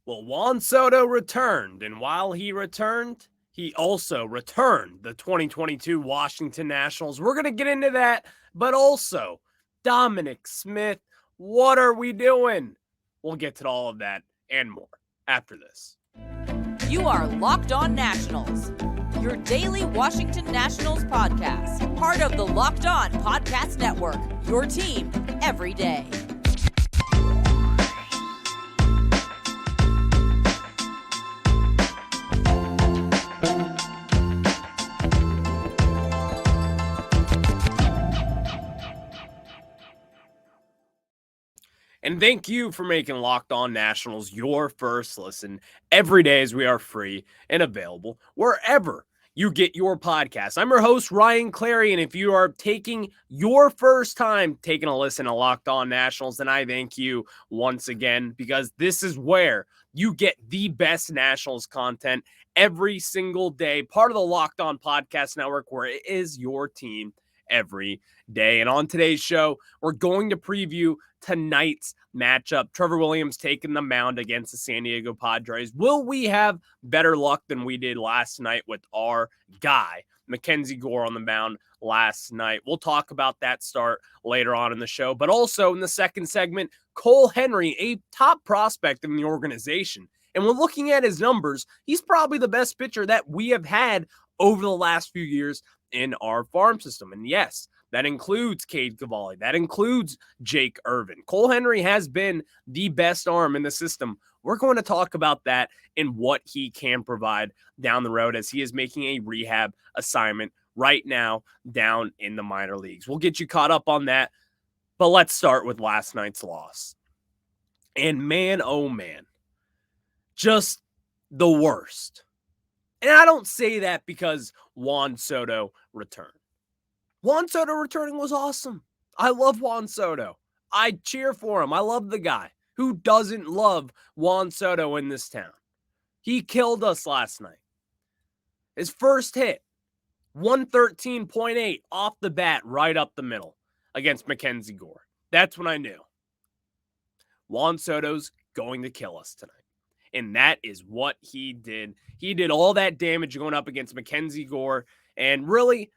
Well, Juan Soto returned, and while he returned, he also returned the 2022 Washington Nationals. We're going to get into that, but also Dominic Smith. What are we doing? We'll get to all of that and more after this. You are Locked On Nationals, your daily Washington Nationals podcast, part of the Locked On Podcast Network, your team every day. And thank you for making Locked On Nationals your first listen every day, as we are free and available wherever you get your podcast. I'm your host, Ryan Clary, and if you are taking your first time taking a listen to Locked On Nationals, then I thank you once again, because this is where you get the best Nationals content every single day, part of the Locked On Podcast Network, where it is your team every day. And on today's show, we're going to preview tonight's matchup. Trevor Williams taking the mound against the San Diego Padres. Will we have better luck than we did last night with our guy, Mackenzie Gore, on the mound last night? We'll talk about that start later on in the show. But also in the second segment, Cole Henry, a top prospect in the organization. And when looking at his numbers, he's probably the best pitcher that we have had over the last few years in our farm system. And yes, that includes Cade Cavalli. That includes Jake Irvin. Cole Henry has been the best arm in the system. We're going to talk about that and what he can provide down the road, as he is making a rehab assignment right now down in the minor leagues. We'll get you caught up on that. But let's start with last night's loss. And man, oh man, just the worst. And I don't say that because Juan Soto returned. Juan Soto returning was awesome. I love Juan Soto. I cheer for him. I love the guy. Who doesn't love Juan Soto in this town? He killed us last night. His first hit, 113.8 off the bat, right up the middle against Mackenzie Gore. That's when I knew Juan Soto's going to kill us tonight. And that is what he did. He did all that damage going up against Mackenzie Gore. And really,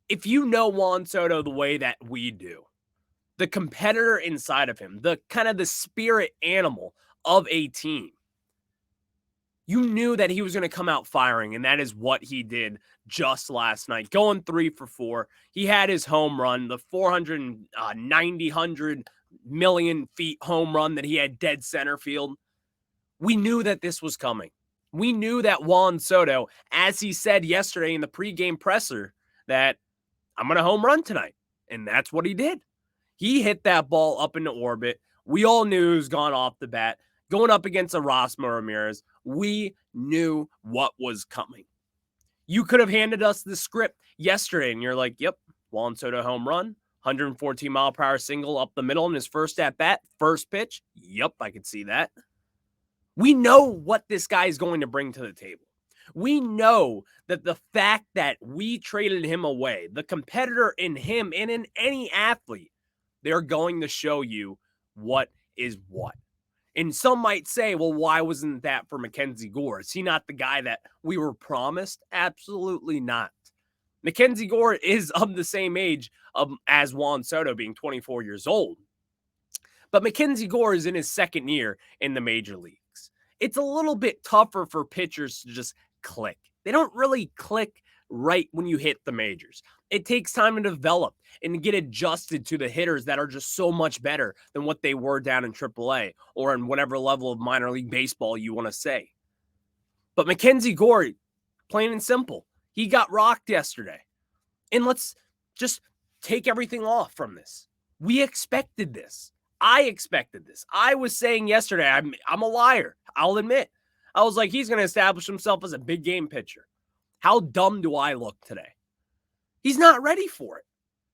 if you know Juan Soto the way that we do, the competitor inside of him, the kind of the spirit animal of a team, you knew that he was going to come out firing, and that is what he did just last night. Going 3 for 4. He had his home run, the 100 million feet home run that he had dead center field. We knew that this was coming. We knew that Juan Soto, as he said yesterday in the pregame presser, that I'm going to home run tonight. And that's what he did. He hit that ball up into orbit. We all knew it was gone off the bat. Going up against Erasmo Ramirez, we knew what was coming. You could have handed us the script yesterday, and you're like, yep, Juan Soto home run, 114-mile-per-hour single up the middle in his first at-bat, first pitch. Yep, I could see that. We know what this guy is going to bring to the table. We know that the fact that we traded him away, the competitor in him and in any athlete, they're going to show you what is what. And some might say, well, why wasn't that for Mackenzie Gore? Is he not the guy that we were promised? Absolutely not. Mackenzie Gore is of the same age as Juan Soto, being 24 years old. But Mackenzie Gore is in his second year in the major leagues. It's a little bit tougher for pitchers to just click. They don't really click right when you hit the majors. It takes time to develop and to get adjusted to the hitters that are just so much better than what they were down in AAA or in whatever level of minor league baseball you want to say. But Mackenzie Gore, plain and simple, he got rocked yesterday. And let's just take everything off from this. We expected this. I expected this. I was saying yesterday, I'm a liar. I'll admit. I was like, he's going to establish himself as a big game pitcher. How dumb do I look today? He's not ready for it.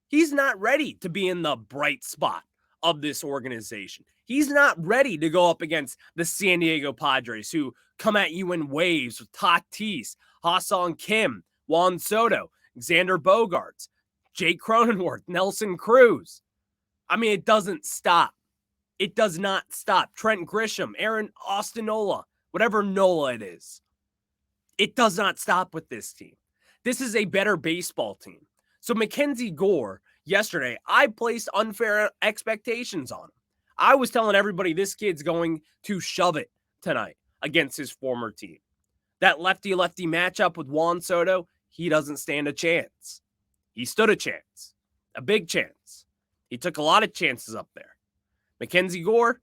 He's not ready to be in the bright spot of this organization. He's not ready to go up against the San Diego Padres, who come at you in waves with Tatis, Ha-Seong Kim, Juan Soto, Xander Bogaerts, Jake Cronenworth, Nelson Cruz. I mean, it doesn't stop. It does not stop. Trent Grisham, Aaron Ostinola, whatever Nola it is. It does not stop with this team. This is a better baseball team. So Mackenzie Gore, yesterday, I placed unfair expectations on him. I was telling everybody this kid's going to shove it tonight against his former team. That lefty-lefty matchup with Juan Soto, he doesn't stand a chance. He stood a chance, a big chance. He took a lot of chances up there. Mackenzie Gore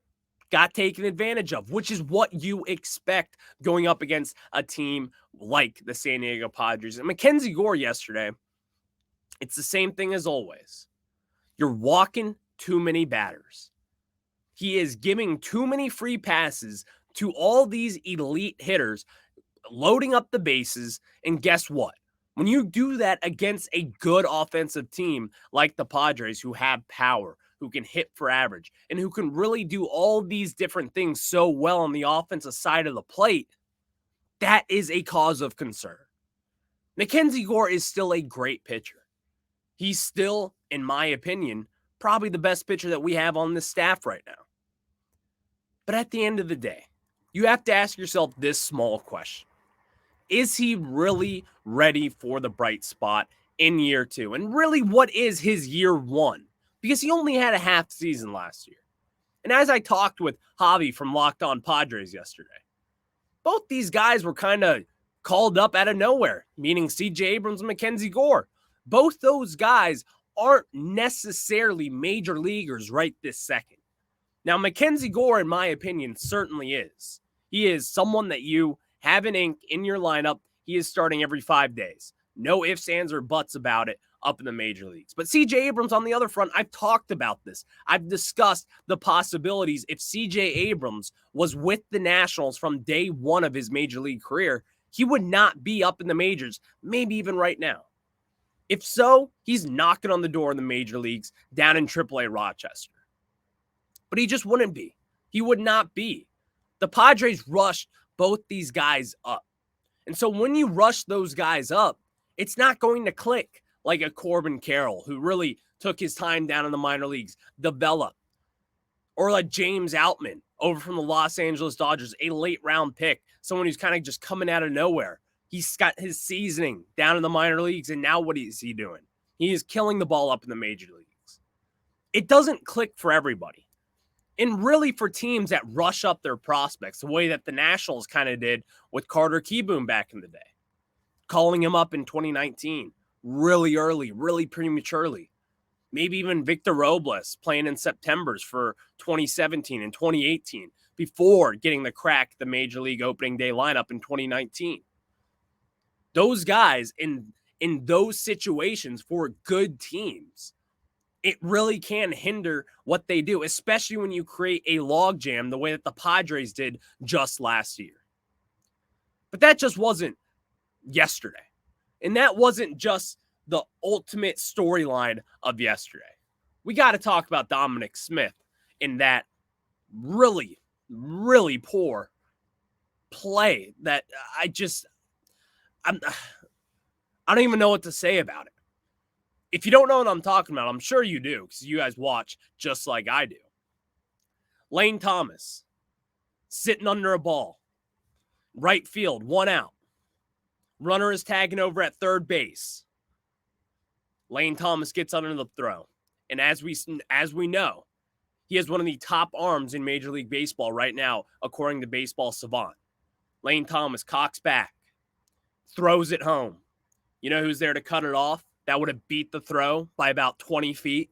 got taken advantage of, which is what you expect going up against a team like the San Diego Padres. And Mackenzie Gore yesterday, it's the same thing as always. You're walking too many batters. He is giving too many free passes to all these elite hitters, loading up the bases, and guess what? When you do that against a good offensive team like the Padres, who have power, who can hit for average, and who can really do all these different things so well on the offensive side of the plate, that is a cause of concern. Mackenzie Gore is still a great pitcher. He's still, in my opinion, probably the best pitcher that we have on this staff right now. But at the end of the day, you have to ask yourself this small question. Is he really ready for the bright spot in year 2? And really, what is his year 1? Because he only had a half season last year. And as I talked with Javi from Locked On Padres yesterday, both these guys were kind of called up out of nowhere, meaning CJ Abrams and Mackenzie Gore. Both those guys aren't necessarily major leaguers right this second. Now, Mackenzie Gore, in my opinion, certainly is. He is someone that you have an ink in your lineup. He is starting every 5 days. No ifs, ands, or buts about it up in the major leagues. But CJ Abrams on the other front, I've talked about this. I've discussed the possibilities if CJ Abrams was with the Nationals from day 1 of his major league career, he would not be up in the majors, maybe even right now. If so, he's knocking on the door in the major leagues down in AAA Rochester. But he just wouldn't be. He would not be. The Padres rushed both these guys up. And so when you rush those guys up, it's not going to click like a Corbin Carroll, who really took his time down in the minor leagues, developed. Or like James Outman over from the Los Angeles Dodgers, a late round pick, someone who's kind of just coming out of nowhere. He's got his seasoning down in the minor leagues, and now what is he doing? He is killing the ball up in the major leagues. It doesn't click for everybody. And really for teams that rush up their prospects, the way that the Nationals kind of did with Carter Kieboom back in the day. Calling him up in 2019, really early, really prematurely. Maybe even Victor Robles playing in Septembers for 2017 and 2018 before getting the crack the Major League opening day lineup in 2019. Those guys in those situations for good teams, it really can hinder what they do, especially when you create a logjam the way that the Padres did just last year. But that just wasn't yesterday. And that wasn't just the ultimate storyline of yesterday. We got to talk about Dominic Smith in that really, really poor play that I don't even know what to say about it. If you don't know what I'm talking about, I'm sure you do because you guys watch just like I do. Lane Thomas sitting under a ball. Right field, 1 out. Runner is tagging over at third base. Lane Thomas gets under the throw. And as we know, he has one of the top arms in Major League Baseball right now, according to Baseball Savant. Lane Thomas cocks back, throws it home. You know who's there to cut it off? That would have beat the throw by about 20 feet.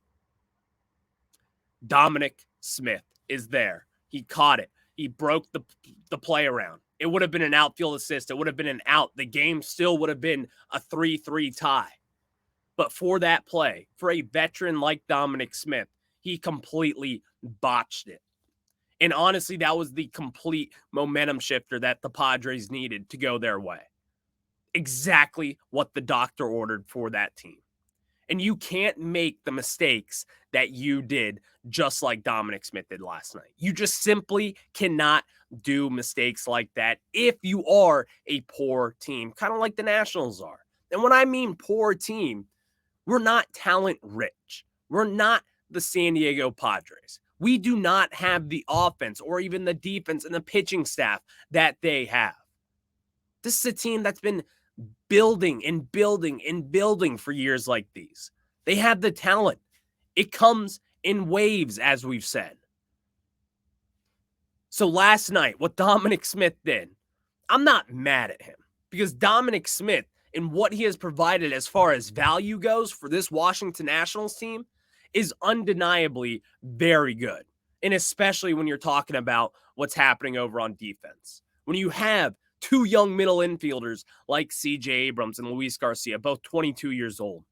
Dominic Smith is there. He caught it. He broke the play around. It would have been an outfield assist. It would have been an out. The game still would have been a 3-3 tie. But for that play, for a veteran like Dominic Smith, he completely botched it. And honestly, that was the complete momentum shifter that the Padres needed to go their way. Exactly what the doctor ordered for that team. And you can't make the mistakes that you did just like Dominic Smith did last night. You just simply cannot do mistakes like that if you are a poor team, kind of like the Nationals are. And when I mean poor team, we're not talent rich. We're not the San Diego Padres. We do not have the offense or even the defense and the pitching staff that they have. This is a team that's been building and building and building for years like these. They have the talent. It comes in waves, as we've said. So last night, what Dominic Smith did, I'm not mad at him because Dominic Smith and what he has provided as far as value goes for this Washington Nationals team is undeniably very good. And especially when you're talking about what's happening over on defense. When you have two young middle infielders like CJ Abrams and Luis Garcia, both 22 years old,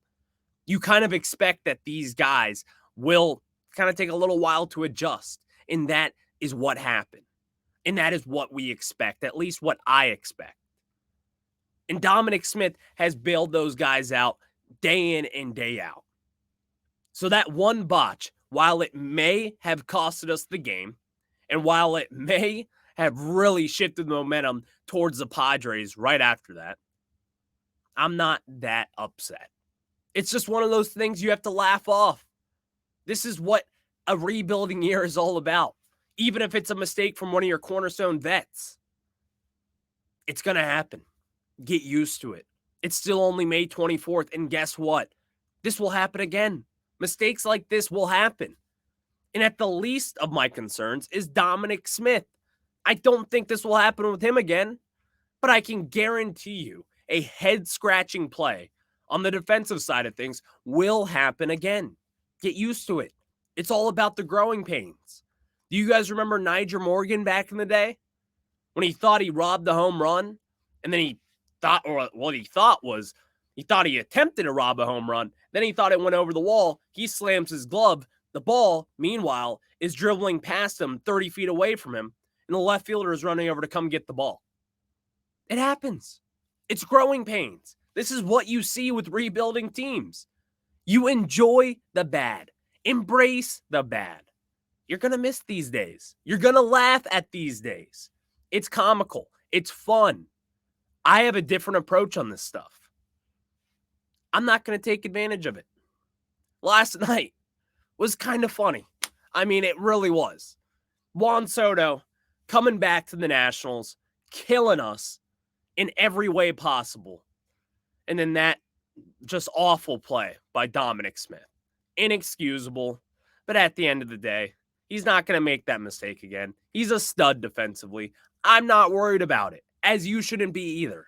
you kind of expect that these guys will kind of take a little while to adjust. And that is what happened. And that is what we expect, at least what I expect. And Dominic Smith has bailed those guys out day in and day out. So that one botch, while it may have costed us the game, and while it may have really shifted the momentum towards the Padres right after that, I'm not that upset. It's just one of those things you have to laugh off. This is what a rebuilding year is all about. Even if it's a mistake from one of your cornerstone vets, it's going to happen. Get used to it. It's still only May 24th, and guess what? This will happen again. Mistakes like this will happen. And at the least of my concerns is Dominic Smith. I don't think this will happen with him again, but I can guarantee you a head-scratching play on the defensive side of things will happen again. Get used to it. It's all about the growing pains. Do you guys remember Nigel Morgan back in the day? When he thought he robbed the home run, and then he thought he attempted to rob a home run, then he thought it went over the wall, he slams his glove, the ball, meanwhile, is dribbling past him 30 feet away from him, and the left fielder is running over to come get the ball. It happens. It's growing pains. This is what you see with rebuilding teams. You enjoy the bad. Embrace the bad. You're going to miss these days. You're going to laugh at these days. It's comical. It's fun. I have a different approach on this stuff. I'm not going to take advantage of it. Last night was kind of funny. I mean, it really was. Juan Soto coming back to the Nationals, killing us in every way possible. And then that just awful play by Dominic Smith. Inexcusable. But at the end of the day, he's not going to make that mistake again. He's a stud defensively. I'm not worried about it, as you shouldn't be either.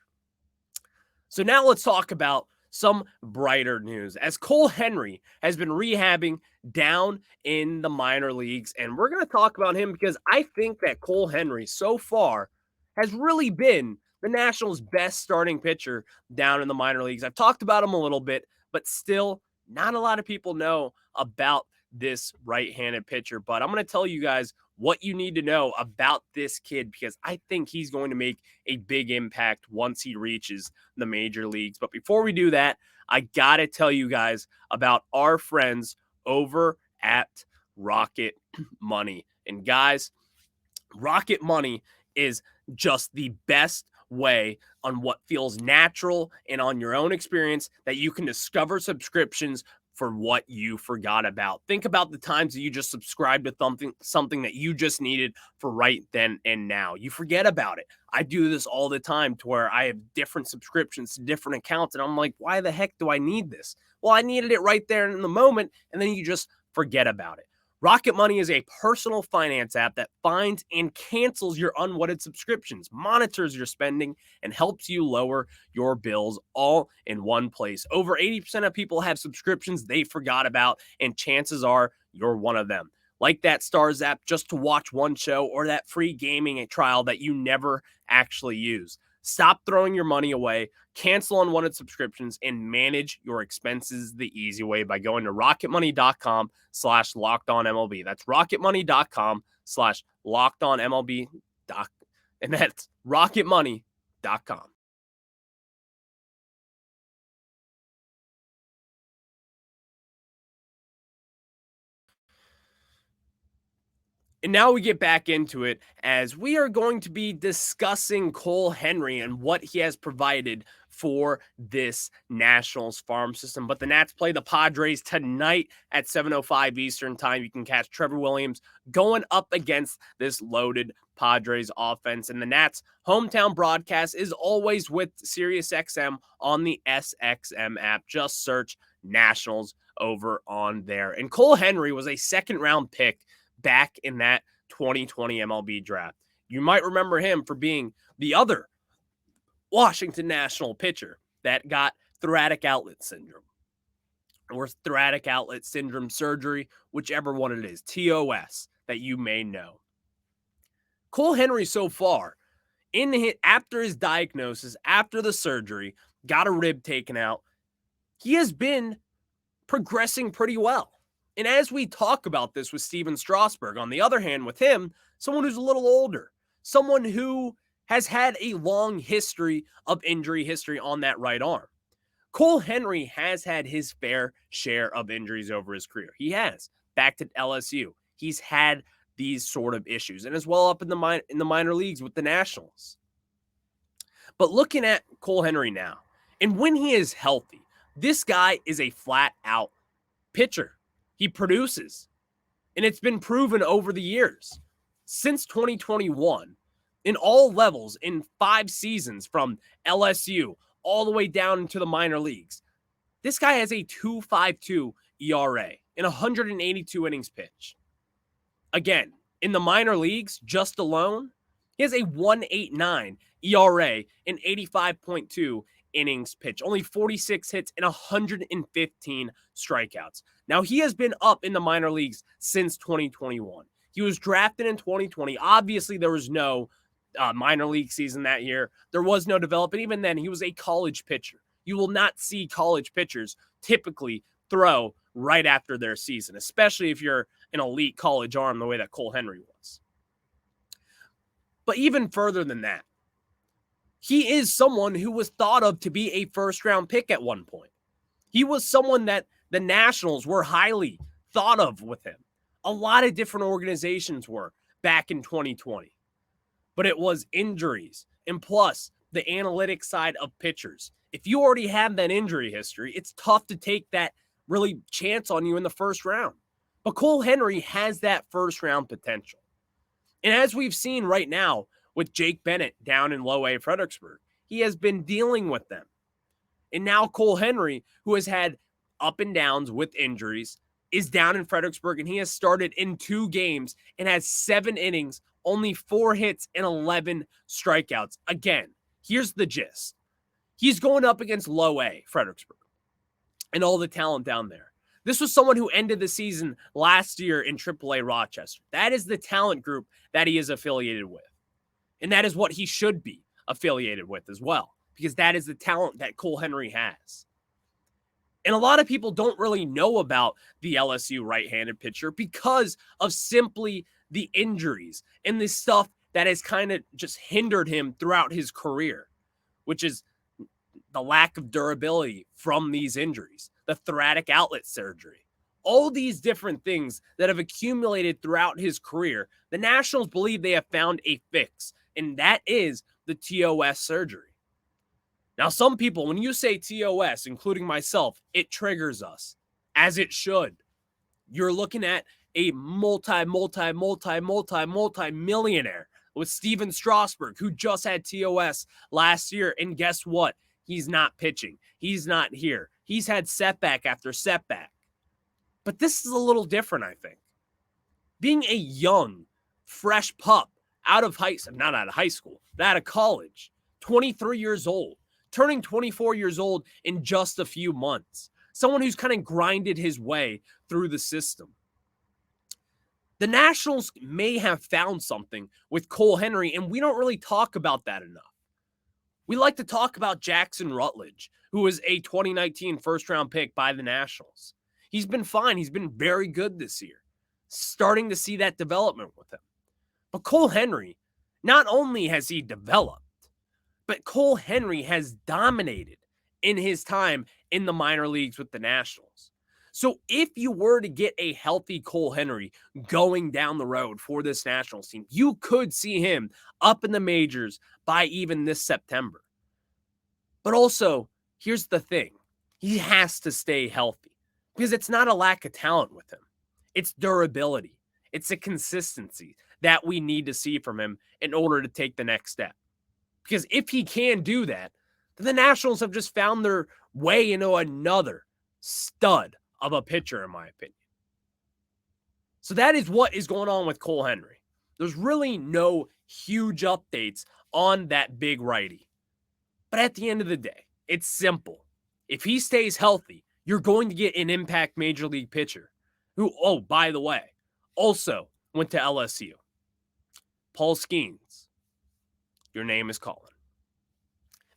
So now let's talk about some brighter news, as Cole Henry has been rehabbing down in the minor leagues. And we're going to talk about him because I think that Cole Henry so far has really been the Nationals' best starting pitcher down in the minor leagues. I've talked about him a little bit, but still not a lot of people know about this right-handed pitcher. But I'm going to tell you guys what you need to know about this kid because I think he's going to make a big impact once he reaches the major leagues. But before we do that, I got to tell you guys about our friends over at Rocket Money. And guys, Rocket Money is just the best way on what feels natural and on your own experience that you can discover subscriptions for what you forgot about. Think about the times that you just subscribed to something that you just needed for right then and now. You forget about it. I do this all the time to where I have different subscriptions to different accounts, and I'm like, why the heck do I need this? Well, I needed it right there in the moment, and then you just forget about it. Rocket Money is a personal finance app that finds and cancels your unwanted subscriptions, monitors your spending, and helps you lower your bills all in one place. Over 80% of people have subscriptions they forgot about, and chances are you're one of them. Like that Stars app just to watch one show or that free gaming trial that you never actually use. Stop throwing your money away, cancel unwanted subscriptions, and manage your expenses the easy way by going to rocketmoney.com/lockedonmlb. That's rocketmoney.com/lockedonmlb. And that's rocketmoney.com. And now we get back into it as we are going to be discussing Cole Henry and what he has provided for this Nationals farm system. But the Nats play the Padres tonight at 7:05 Eastern time. You can catch Trevor Williams going up against this loaded Padres offense. And the Nats hometown broadcast is always with SiriusXM on the SXM app. Just search Nationals over on there. And Cole Henry was a second-round pick back in that 2020 MLB draft. You might remember him for being the other Washington National pitcher that got thoracic outlet syndrome or thoracic outlet syndrome surgery, whichever one it is, TOS, that you may know. Cole Henry so far, after his diagnosis, after the surgery, got a rib taken out, he has been progressing pretty well. And as we talk about this with Steven Strasburg, on the other hand, with him, someone who's a little older, someone who has had a long history of injury history on that right arm. Cole Henry has had his fair share of injuries over his career. He has. Back to LSU, he's had these sort of issues, and as well up in the minor leagues with the Nationals. But looking at Cole Henry now, and when he is healthy, this guy is a flat-out pitcher. He produces, and it's been proven over the years. Since 2021, in all levels, in 5 seasons from LSU all the way down into the minor leagues, this guy has a 2.52 ERA in 182 innings pitched. Again, in the minor leagues, just alone, he has a 1.89 ERA in 85.2 innings pitched, only 46 hits and 115 strikeouts. Now, he has been up in the minor leagues since 2021. He was drafted in 2020. Obviously, there was no minor league season that year. There was no development. Even then, he was a college pitcher. You will not see college pitchers typically throw right after their season, especially if you're an elite college arm the way that Cole Henry was. But even further than that, he is someone who was thought of to be a first-round pick at one point. He was someone that the Nationals were highly thought of with him. A lot of different organizations were back in 2020. But it was injuries and plus the analytic side of pitchers. If you already have that injury history, it's tough to take that really chance on you in the first round. But Cole Henry has that first round potential. And as we've seen right now with Jake Bennett down in low A Fredericksburg, he has been dealing with them. And now Cole Henry, who has had up and downs with injuries, is down in Fredericksburg, and he has started in 2 games and has 7 innings, only 4 hits and 11 strikeouts. Again, here's the gist. He's going up against low A Fredericksburg and all the talent down there. This was someone who ended the season last year in AAA Rochester. That is the talent group that he is affiliated with. And that is what he should be affiliated with as well, because that is the talent that Cole Henry has. And a lot of people don't really know about the LSU right-handed pitcher because of simply the injuries and the stuff that has kind of just hindered him throughout his career, which is the lack of durability from these injuries, the thoracic outlet surgery, all these different things that have accumulated throughout his career. The Nationals believe they have found a fix, and that is the TOS surgery. Now, some people, when you say TOS, including myself, it triggers us, as it should. You're looking at a multi-millionaire with Steven Strasburg, who just had TOS last year. And guess what? He's not pitching. He's not here. He's had setback after setback. But this is a little different, I think. Being a young, fresh pup out of not out of high school, but out of college, 23 years old, turning 24 years old in just a few months. Someone who's kind of grinded his way through the system. The Nationals may have found something with Cole Henry, and we don't really talk about that enough. We like to talk about Jackson Rutledge, who was a 2019 first-round pick by the Nationals. He's been fine. He's been very good this year. Starting to see that development with him. But Cole Henry, not only has he developed, but Cole Henry has dominated in his time in the minor leagues with the Nationals. So if you were to get a healthy Cole Henry going down the road for this Nationals team, you could see him up in the majors by even this September. But also, here's the thing. He has to stay healthy because it's not a lack of talent with him. It's durability. It's a consistency that we need to see from him in order to take the next step. Because if he can do that, then the Nationals have just found their way into another stud of a pitcher, in my opinion. So that is what is going on with Cole Henry. There's really no huge updates on that big righty. But at the end of the day, it's simple. If he stays healthy, you're going to get an impact major league pitcher who, oh, by the way, also went to LSU. Paul Skeens, your name is calling.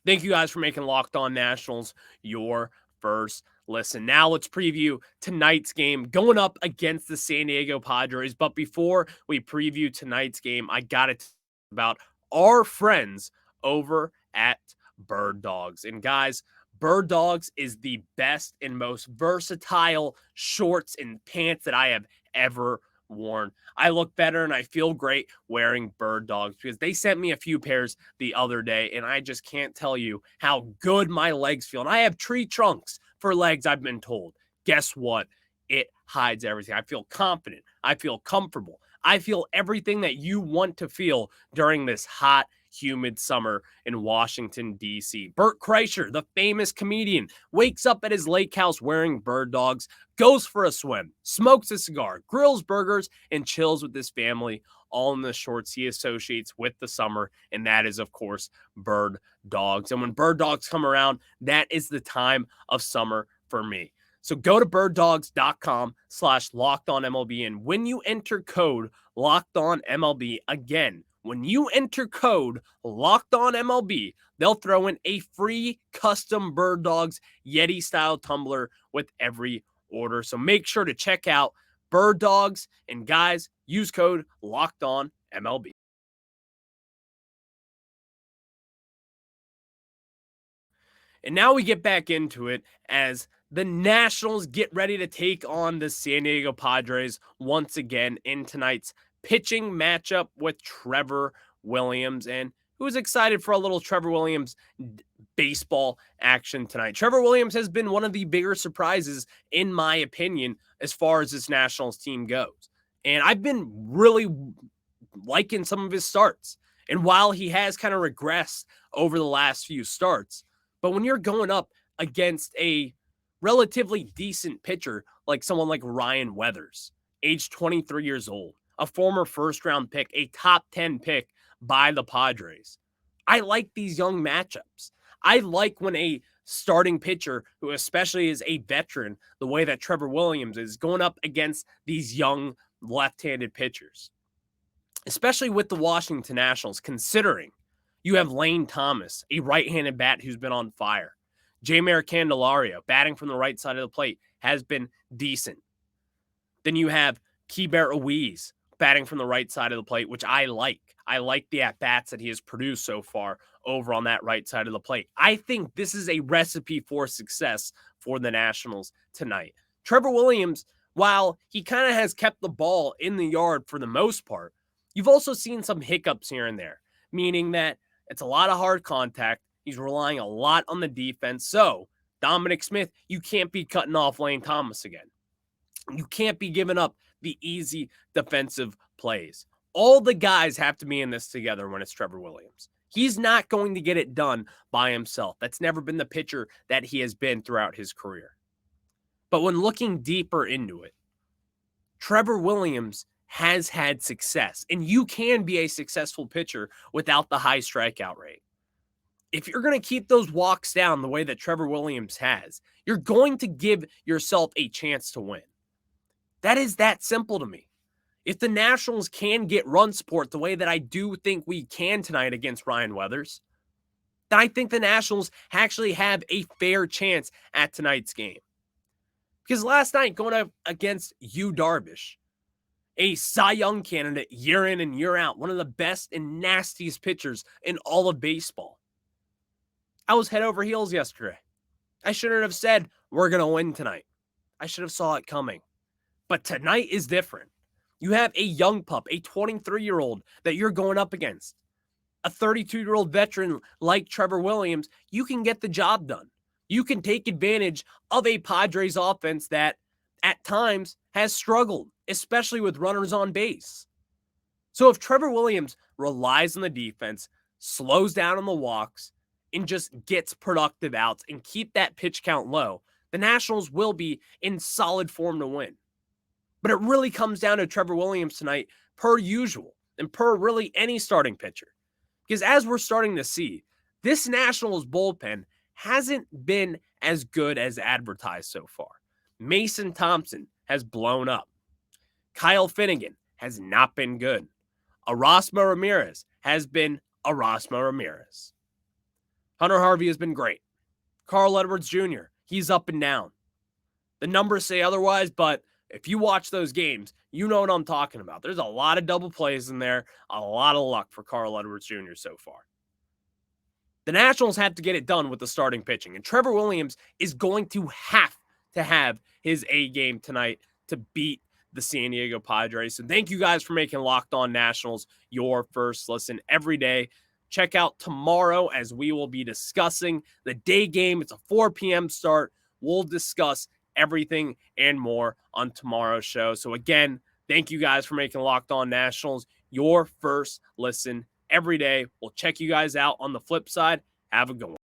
Thank you guys for making Locked On Nationals your first listen. Now let's preview tonight's game going up against the San Diego Padres. But before we preview tonight's game, I got to talk about our friends over at Birddogs. And guys, Birddogs is the best and most versatile shorts and pants that I have ever worn. I look better and I feel great wearing Birddogs because they sent me a few pairs the other day and I just can't tell you how good my legs feel. And I have tree trunks for legs, I've been told. Guess what? It hides everything. I feel confident. I feel comfortable. I feel everything that you want to feel during this hot, humid summer in Washington, D.C. Bert Kreischer, the famous comedian, wakes up at his lake house wearing Birddogs, goes for a swim, smokes a cigar, grills burgers, and chills with his family, all in the shorts he associates with the summer, and that is, of course, Birddogs. And when Birddogs come around, that is the time of summer for me. So go to birddogs.com/lockedonmlb, and when you enter code LOCKEDONMLB, again, when you enter code LOCKEDONMLB, they'll throw in a free custom Birddogs Yeti-style tumbler with every order. So make sure to check out Birddogs, and guys, use code LOCKEDONMLB. And now we get back into it as the Nationals get ready to take on the San Diego Padres once again in tonight's pitching matchup with Trevor Williams. And who's excited for a little Trevor Williams baseball action tonight? Trevor Williams has been one of the bigger surprises, in my opinion, as far as this Nationals team goes. And I've been really liking some of his starts. And while he has kind of regressed over the last few starts, but when you're going up against a relatively decent pitcher like someone like Ryan Weathers, age 23 years old, a former first-round pick, a top 10 pick by the Padres, I like these young matchups. I like when a starting pitcher, who especially is a veteran, the way that Trevor Williams is, going up against these young left-handed pitchers, especially with the Washington Nationals, considering you have Lane Thomas, a right-handed bat who's been on fire. Jeimer Candelario, batting from the right side of the plate, has been decent. Then you have Keibert Ruiz, batting from the right side of the plate, which I like. I like the at-bats that he has produced so far over on that right side of the plate. I think this is a recipe for success for the Nationals tonight. Trevor Williams, while he kind of has kept the ball in the yard for the most part, you've also seen some hiccups here and there, meaning that it's a lot of hard contact. He's relying a lot on the defense. So, Dominic Smith, you can't be cutting off Lane Thomas again. You can't be giving up the easy defensive plays. All the guys have to be in this together when it's Trevor Williams. He's not going to get it done by himself. That's never been the pitcher that he has been throughout his career. But when looking deeper into it, Trevor Williams has had success, and you can be a successful pitcher without the high strikeout rate. If you're going to keep those walks down the way that Trevor Williams has, you're going to give yourself a chance to win. That is that simple to me. If the Nationals can get run support the way that I do think we can tonight against Ryan Weathers, then I think the Nationals actually have a fair chance at tonight's game. Because last night, going up against Yu Darvish, a Cy Young candidate year in and year out, one of the best and nastiest pitchers in all of baseball, I was head over heels yesterday. I shouldn't have said, we're going to win tonight. I should have saw it coming. But tonight is different. You have a young pup, a 23-year-old that you're going up against. a 32-year-old veteran like Trevor Williams, you can get the job done. You can take advantage of a Padres offense that at times has struggled, especially with runners on base. So if Trevor Williams relies on the defense, slows down on the walks, and just gets productive outs and keep that pitch count low, the Nationals will be in solid form to win. But it really comes down to Trevor Williams tonight, per usual, and per really any starting pitcher. Because as we're starting to see, this Nationals bullpen hasn't been as good as advertised so far. Mason Thompson has blown up. Kyle Finnegan has not been good. Erasmo Ramirez has been Erasmo Ramirez. Hunter Harvey has been great. Carl Edwards Jr., he's up and down. The numbers say otherwise, but if you watch those games, you know what I'm talking about. There's a lot of double plays in there, a lot of luck for Carl Edwards Jr. so far. The Nationals have to get it done with the starting pitching, and Trevor Williams is going to have his A game tonight to beat the San Diego Padres. So thank you guys for making Locked On Nationals your first listen every day. Check out tomorrow as we will be discussing the day game. It's a 4 p.m. start. We'll discuss everything and more on tomorrow's show. So again, thank you guys for making Locked On Nationals your first listen every day. We'll check you guys out on the flip side. Have a good one.